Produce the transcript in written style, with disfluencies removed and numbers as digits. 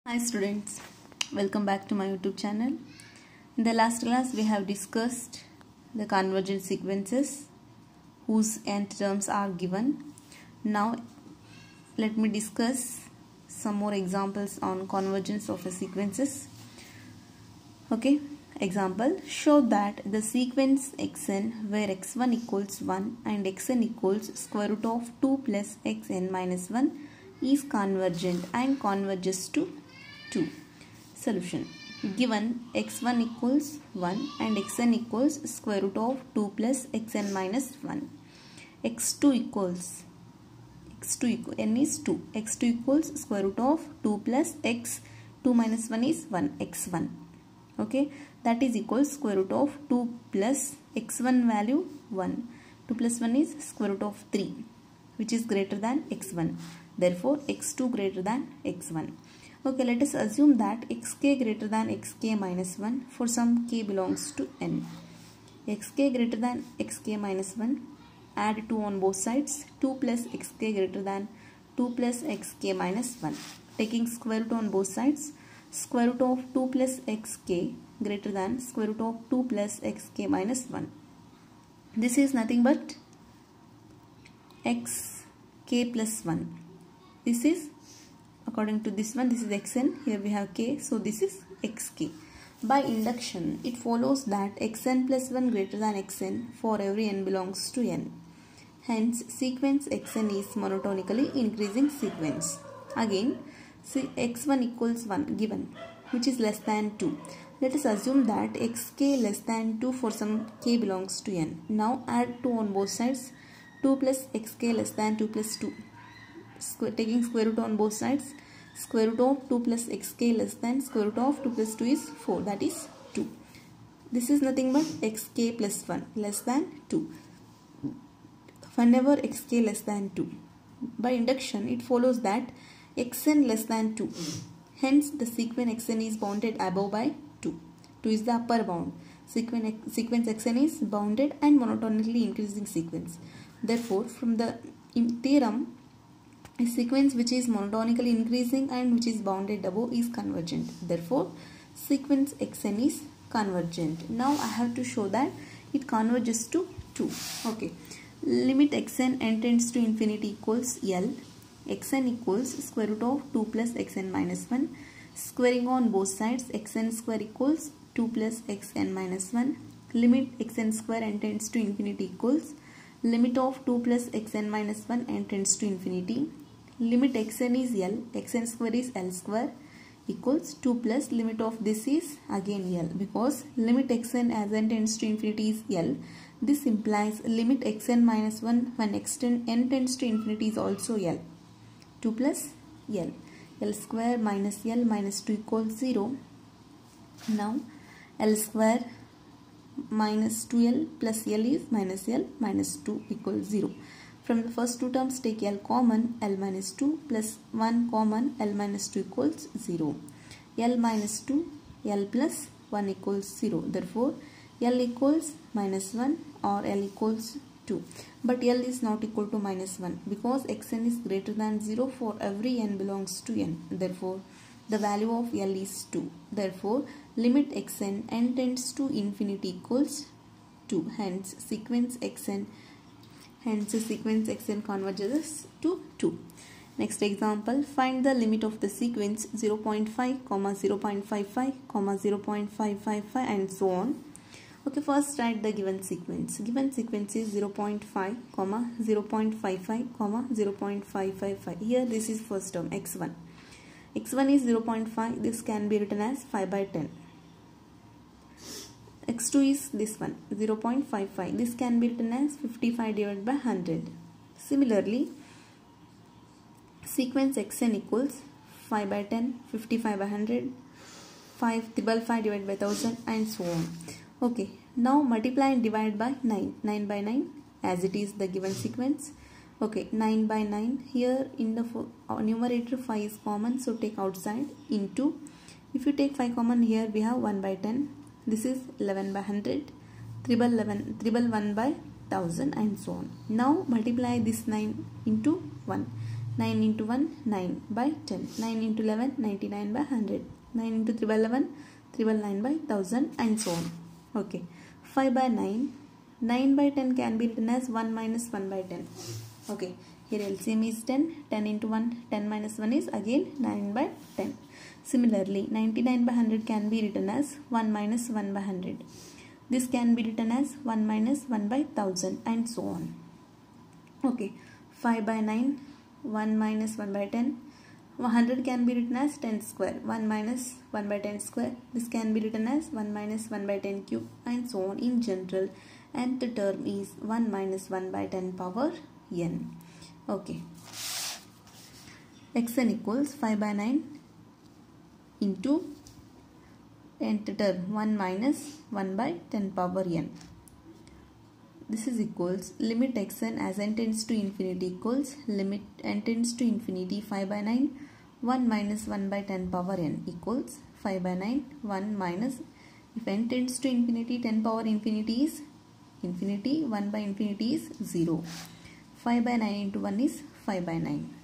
Hi students, welcome back to my YouTube channel. In the last class we have discussed the convergent sequences whose nth terms are given. Now let me discuss some more examples on convergence of the sequences. Okay, example, show that the sequence xn where x1 equals 1 and xn equals square root of 2 plus xn minus 1 is convergent and converges to 2. Solution. Given x1 equals 1 and xn equals square root of 2 plus xn minus 1. x2 equals n is 2. x2 equals square root of 2 plus x2 minus 1 is 1 x1. Okay, that is equals square root of 2 plus x1 value 1. 2 plus 1 is square root of 3, which is greater than x1. Therefore, x2 greater than x1. Okay, let us assume that xk greater than xk minus 1 for some k belongs to n. xk greater than xk minus 1, add 2 on both sides. 2 plus xk greater than 2 plus xk minus 1. Taking square root on both sides, square root of 2 plus xk greater than square root of 2 plus xk minus 1. This is nothing but xk plus 1. This is, according to this one, this is xn, here we have k, so this is xk. By induction, it follows that xn plus 1 greater than xn for every n belongs to n. Hence, sequence xn is monotonically increasing sequence. Again, x1 equals 1 given, which is less than 2. Let us assume that xk less than 2 for some k belongs to n. Now add 2 on both sides. 2 plus xk less than 2 plus 2. Taking square root on both sides, square root of 2 plus xk less than square root of 2 plus 2 is 4, that is 2. This is nothing but xk plus 1 less than 2. Whenever xk less than 2. By induction, it follows that xn less than 2. Hence, the sequence xn is bounded above by 2. 2 is the upper bound. Sequence xn is bounded and monotonically increasing sequence. Therefore, from the theorem, a sequence which is monotonically increasing and which is bounded above is convergent. Therefore, sequence xn is convergent. Now I have to show that it converges to 2. Okay. Limit xn n tends to infinity equals L. xn equals square root of 2 plus xn minus 1. Squaring on both sides, xn square equals 2 plus xn minus 1. Limit xn square n tends to infinity equals limit of 2 plus xn minus 1 n tends to infinity. Limit xn is L, xn square is L square equals 2 plus limit of this is again L, because limit xn as n tends to infinity is L. This implies limit xn minus 1 when n tends to infinity is also L. 2 plus L. L square minus L minus 2 equals 0. Now L square minus 2L plus L is minus L minus 2 equals 0. From the first two terms, take L common, L minus 2 plus 1 common, L minus 2 equals 0. L minus 2, L plus 1 equals 0. Therefore, L equals minus 1 or L equals 2. But L is not equal to minus 1 because xn is greater than 0 for every n belongs to n. Therefore, the value of L is 2. Therefore, limit xn n tends to infinity equals 2. Hence, sequence xn converges to 2. Next example, find the limit of the sequence 0.5, 0.55, 0.555 and so on. Okay, first write the given sequence. Given sequence is 0.5, 0.55, 0.555. Here this is first term x1. x1 is 0.5. This can be written as 5 by 10. x2 is this one 0.55. This can be written as 55 divided by 100. Similarly, sequence xn equals 5 by 10, 55 by 100, 555 divided by 1000 and so on. Okay, now multiply and divide by 9. 9 by 9 as it is the given sequence. Okay, 9 by 9. Here in the numerator 5 is common, so take outside into. If you take 5 common, here we have 1 by 10. This is 11 by 100, triple 1 by 1000 and so on. Now multiply this 9 into 1. 9 into 1 9 by 10, 9 into 11 99 by 100, 9 into 3 by 11 399 by 1000 and so on. Okay, 5 by 9, 9 by 10 can be written as 1 minus 1 by 10. Okay, here LCM is 10, 10 into 1, 10 minus 1 is again 9 by 10. Similarly, 99 by 100 can be written as 1 minus 1 by 100. This can be written as 1 minus 1 by 1000 and so on. Okay, 5 by 9, 1 minus 1 by 10. 100 can be written as 10 square, 1 minus 1 by 10 square. This can be written as 1 minus 1 by 10 cube and so on. In general, nth term is 1 minus 1 by 10 power n. Okay, xn equals 5 by 9 into nth term 1 minus 1 by 10 power n. This is equals limit xn as n tends to infinity equals limit n tends to infinity 5 by 9 1 minus 1 by 10 power n equals 5 by 9 1 minus, if n tends to infinity 10 power infinity is infinity, 1 by infinity is 0. 5 by 9 into 1 is 5 by 9.